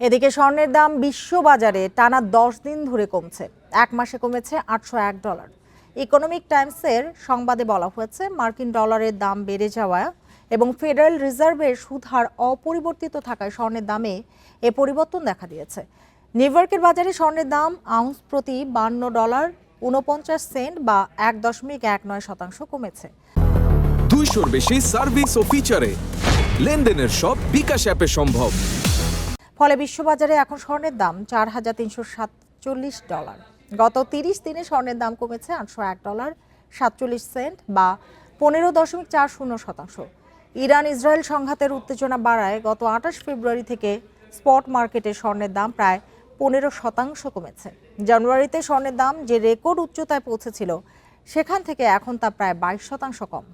এদিকে স্বর্ণের দাম বিশ্ববাজারে টানা 10 দিন ধরে কমছে। এক মাসে কমেছে $801। ইকোনমিক টাইমসের সংবাদে বলা হয়েছে, মার্কিন ডলারের দাম বেড়ে যাওয়া এবং ফেডারেল রিজার্ভের সুদ হার অপরিবর্তিত থাকায় স্বর্ণের দামে এ পরিবর্তন দেখা দিয়েছে। নিউ ইয়র্কের বাজারে স্বর্ণের দাম আউন্স প্রতি $52.49 বা 1.19% কমেছে। 200-র বেশি সার্ভিস ও ফিচারে লেনদেনের সব বিকাশ অ্যাপে সম্ভব। ফলে বিশ্ববাজারে এখন স্বর্ণের দাম $4,347। গত 30 দিনে স্বর্ণের দাম কমেছে $801.47 বা 15.40%। ইরান ইসরায়েল সংঘাতের উত্তেজনা বাড়ায় গত 28 ফেব্রুয়ারি থেকে স্পট মার্কেটে স্বর্ণের দাম প্রায় 15% কমেছে। জানুয়ারিতে স্বর্ণের দাম যে রেকর্ড উচ্চতায় পৌঁছেছিল, সেখান থেকে এখন তা প্রায় 22% কম।